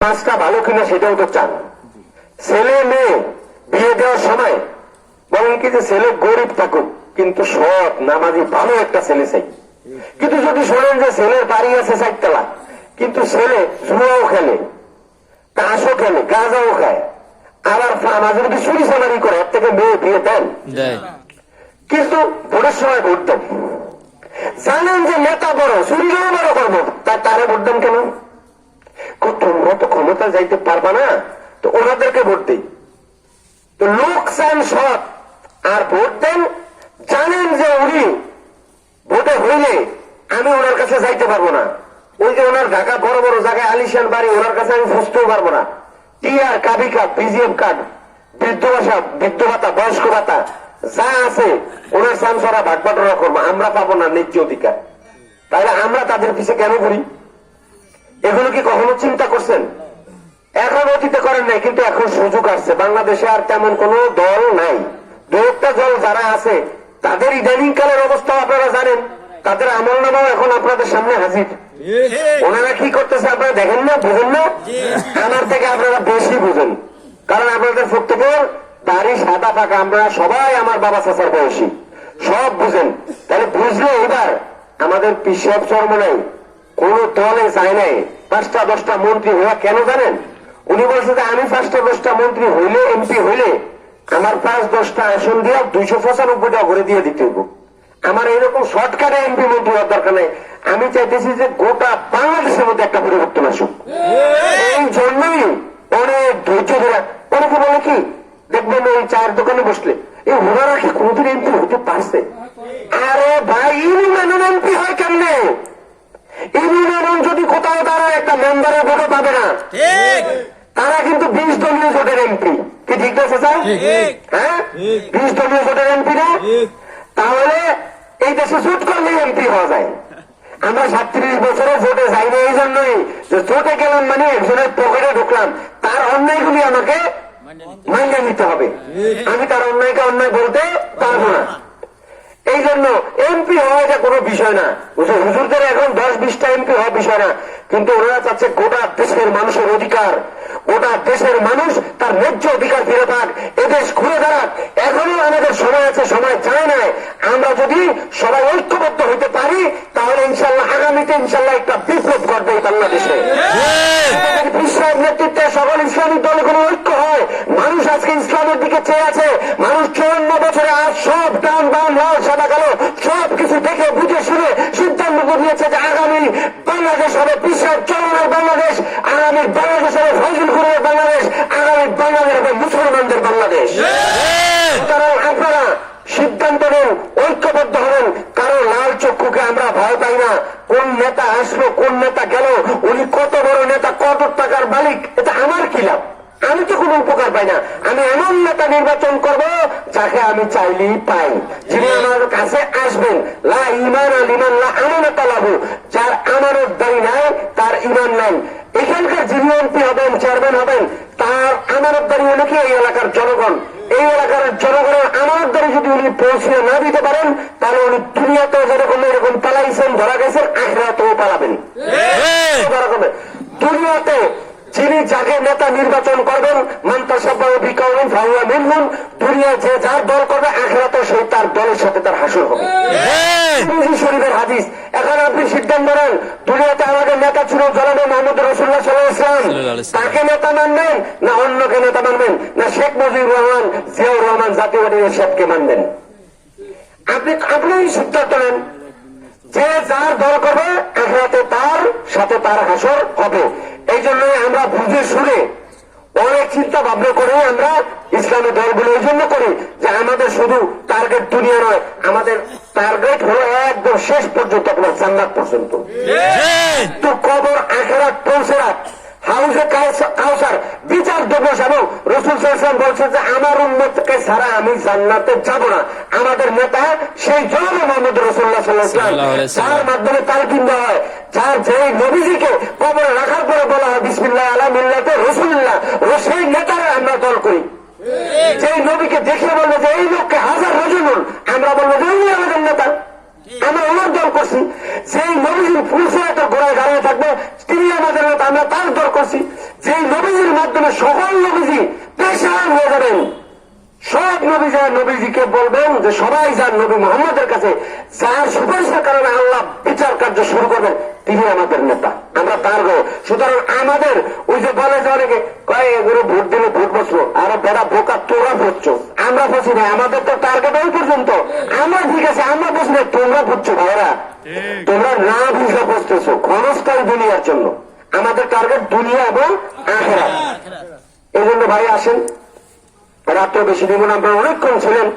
পাঁচটা ভালো কিনা সেটাও তো চান। ছেলে মেয়ে বিয়ে দেওয়ার সময় বলেন কি যে ছেলে গরিব থাকুক কিন্তু সৎ নামাজি ভালো একটা ছেলে চাই। কিন্তু যদি শোনেন যে ছেলের বাড়ি আছে 4 তলা কিন্তু ছেলে জুয়াও খেলে, তাসও খেলে, গাঁজাও খায়, আবার মাঝে মধ্যে চুরি চামারি করে, এর থেকে মেয়ে বিয়ে দেন। কিন্তু ভোটের সময় ভোট দেন, জানেন যে নেতা বড়, চুরিও বড় করবো, তারে ভোট দেন কেন? তোমরা তো ক্ষমতা যাইতে পারবা না, তো ওনাদেরকে ভোট দিই। তো লোক চান সৎ আর ভোট দেন, জানেন যে উনি ভোটে হইলে আমি ওনার কাছে যাইতে পারবো না, ওই যে ওনার ঢাকা বড় বড় জায়গায় আলিশান বাড়ি, ওনার কাছে আমি ফুসতেও পারবো না। টিআর, কাবি কার্ড, বিজিএম কার্ড, বৃদ্ধ ভাতা, বয়স্ক ভাতা যা আছে ওনার সামসারা ভাটবাটরা করবো, আমরা পাবো না ন্যায্য অধিকার। তাহলে আমরা তাদের পিছিয়ে কেন করি? এগুলো কি কখনো চিন্তা করছেন? এখন অতীতে করেন নাই, কিন্তু এখন সুযোগ আসছে। বাংলাদেশে আর তেমন কোন দল নাই, দু একটা দল যারা আছে তাদের ইদানিং কালের অবস্থা আপনারা জানেন, তাদের আমল নামাও এখন আপনাদের সামনে হাজির। ওনারা কি করতেছে আপনারা দেখেন না, বুঝেন না? আমার থেকে আপনারা বেশি বুঝেন, কারণ আপনাদের প্রত্যেকের দাড়ি সাদা পাকা, আমরা সবাই আমার বাবা চাচার বয়সী, সব বুঝেন। তাহলে বুঝলে এবার আমাদের পিসাব চর্ম নাই, কোন দলে যায় নাই 5টা 10টা মন্ত্রী হওয়া। কেন জানেন? উনি বলছে যে আমি 5টা 10টা মন্ত্রী হইলে, এমপি হইলে আমার 5-10টা আসন দিয়ে 295টা ঘুরে দিয়ে দিতে হইব। আমার এইরকম শর্টকাটে এমপি মন্ত্রী হওয়ার দরকার নেই। আমি চাইতেছি যে গোটা বাংলাদেশের মধ্যে একটা পরিবর্তন আসুক। এই জন্যই অনেক ধৈর্য ধরা। অনেকে বলে কি দেখবেন ওই চায়ের দোকানে বসলে এই ওনারা কি কোনদিন এমপি হতে পারছে? আরে ভাই, ইউনিয়ন এমপি হয় কেমনে? ইউনিয়ন যদি কোথাও তারা একটা মেম্বারের ভোটও পাবে না, তারা কিন্তু 20 দলীয় ভোটের এমপি। কি ঠিক আছে স্যার? হ্যাঁ, 20 দলীয় ভোটের এমপি না? তাহলে এই দেশে জোট করলে এমপি হওয়া যায়। আমরা 37 বছরে ভোটে যাই না, এই জন্যই যে ভোটে গেলাম মানে একজনের পকেটে ঢুকলাম, তার অন্যায়গুলি আমাকে মাইনে নিতে হবে। আমি তার অন্যায়কে অন্যায় বলতে পারবো না। এই জন্য এমপি হওয়া এটা কোনো বিষয় না। হুজুরদের এখন 10-20টা এমপি হওয়া বিষয় না, কিন্তু ওনারা চাচ্ছে গোটা দেশের মানুষের অধিকার, গোটা দেশের মানুষ তার ন্যায্য অধিকার ফিরে পাক, এদেশ ঘুরে দাঁড়াক। এখনো আমাদের সময় আছে, সময় যায় নাই। আমরা যদি সবাই ঐক্যবদ্ধ হইতে পারি তাহলে ইনশাল্লাহ আগামীতে ইনশাল্লাহ একটা বিপ্লব করবে এই বাংলাদেশে। বিশ্বের নেতৃত্বে সকল ইসলামিক দলে কোনো ঐক্য হয়, মানুষ আজকে ইসলামের দিকে চেয়ে আছে। মানুষ 54 বছরে আজ সব ডান বাম লাল সাদা কালো সব কিছু দেখে বুঝে শুনে সিদ্ধান্ত নিয়েছে যে আগামী বাংলাদেশ হবে বিশ্বের চলনের বাংলাদেশ, আগামী বাংলাদেশ হবে ফজল করিমের বাংলাদেশ, আগামী বাংলাদেশ হবে মুসলমানদের বাংলাদেশ। সুতরাং আপনারা সিদ্ধান্ত নেন, ঐক্যবদ্ধ হবেন। কারো লাল চক্ষুকে আমরা ভয় পাই না। কোন নেতা আসলো, কোন নেতা গেল, উনি কত বড় নেতা, কত টাকার মালিক, এটা আমার কি লাভ? আমি তো কোনো উপকার পাই না। আমি এমন নেতা নির্বাচন করব যাকে আমি চাইলেই পাই, যিনি আমার কাছে আসবেন। লা ঈমান লিমান লা আমানাতা লাহু, যার আমানতদারি নাই তার ঈমান নাই। এখানকার যিনি এমপি হবেন, চেয়ারম্যান হবেন, তার আমানতদারি হলো কি এই এলাকার জনগণ। এই এলাকার জনগণের আমানতদারি যদি উনি পৌঁছে না দিতে পারেন তাহলে উনি দুনিয়াতেও যেরকম এরকম পালাইছেন, ধরা গেছেন, আখিরাতেও পালাবেন। দুনিয়াতে যিনি যাকে নেতা নির্বাচন করবেন, মান তাশাব্বাহা বিকাওমিন ফাহুয়া মিনহুম, দুনিয়া যে যার দল করবে আখিরাতে সেই তার দলের সাথে তার হাসর হবে। তিরমিজি শরীফের হাদিস। এখন আপনি সিদ্ধান্ত নেন, দুনিয়াতে আমাদের নেতা ছিল জনাবে মুহাম্মদ রাসূলুল্লাহ সাল্লাল্লাহু আলাইহি ওয়াসাল্লাম, তাকে নেতা মানবেন না অন্যকে নেতা মানবেন, না শেখ মুজিবুর রহমান, জিয়াউর রহমান, জাতীয় পার্টির শেখকে মানবেন? আপনি সিদ্ধান্ত নেন। যে যার দল করবে আখিরাতে তার সাথে তার হাসর হবে। এই জন্যই আমরা বুঝে শুনে অনেক চিন্তা ভাবনা করে আমরা ইসলামী দলগুলো এই জন্য করি যে আমাদের শুধু টার্গেট দুনিয়া নয়, আমাদের টার্গেট হলো একদম শেষ পর্যন্ত, আপনার জান্নাত পর্যন্ত। তো কবর আখিরাত পৌঁছে রাখ, হাউজে কাউসার বিচার দিবস। এবং রাসূল সাল্লাল্লাহু আলাইহি ওয়াসাল্লাম বলছেন যে আমার উম্মতকে ছাড়া আমি জান্নাতে যাব না। আমাদের নেতা সেই জনাবে মুহাম্মদ রাসূলুল্লাহ সাল্লাল্লাহু আলাইহি ওয়াসাল্লাম, যার মাধ্যমে তালকিন দেওয়া হয়, যার যেই নবীজিকে কবরে রাখার পরে বলা হয় বিসমিল্লাহ আলা মিল্লাতে রাসূলুল্লাহ, সেই নেতারে আমরা দল করি। যেই নবীকে দেখে বলবো যে এই লোককে হাজার রজুলুন, আমরা বলবো যে উনি আমাদের নেতা, আমরা ওনার দল করছি। সেই নবীজি ফুলসিরাতের ঘোড়ায় দাঁড়িয়ে থাকবে, তিনি আমাদের নেতা, আমরা তার দল করছি। যে নবীজির মাধ্যমে সকল নবীজি পেশার হয়ে যাবেন। সব নবী যার নবীজিকে বলবেন যে সবাই যার নবী মোহাম্মদের কাছে, যার সুপারিশের কারণে আল্লাহ বিচার কার্য শুরু করবেন, তিনি আমাদের নেতা, আমরা তার গো। সুতরাং আমাদের ওই যে বলে যে অনেকে কয় এগুলো ভোট দিলে ভোট বসবো, আরে বেড়া বোকা তোরা বুঝছো, আমরা বসি না, আমাদের তো টার্গেট ওই পর্যন্ত। আমরা ঠিক আছে, আমরা বসি না, তোমরা বুঝছো ভাইরা, তোমরা না বুঝে বসতেছো ক্ষণস্থায়ী দুনিয়ার জন্য। আমাদের টার্গেট দুনিয়া এবং আখিরাত। এই জন্য ভাই আসেন, রাত্রে বেশি দিব না, আপনারা অনেকক্ষণ ছিলেন।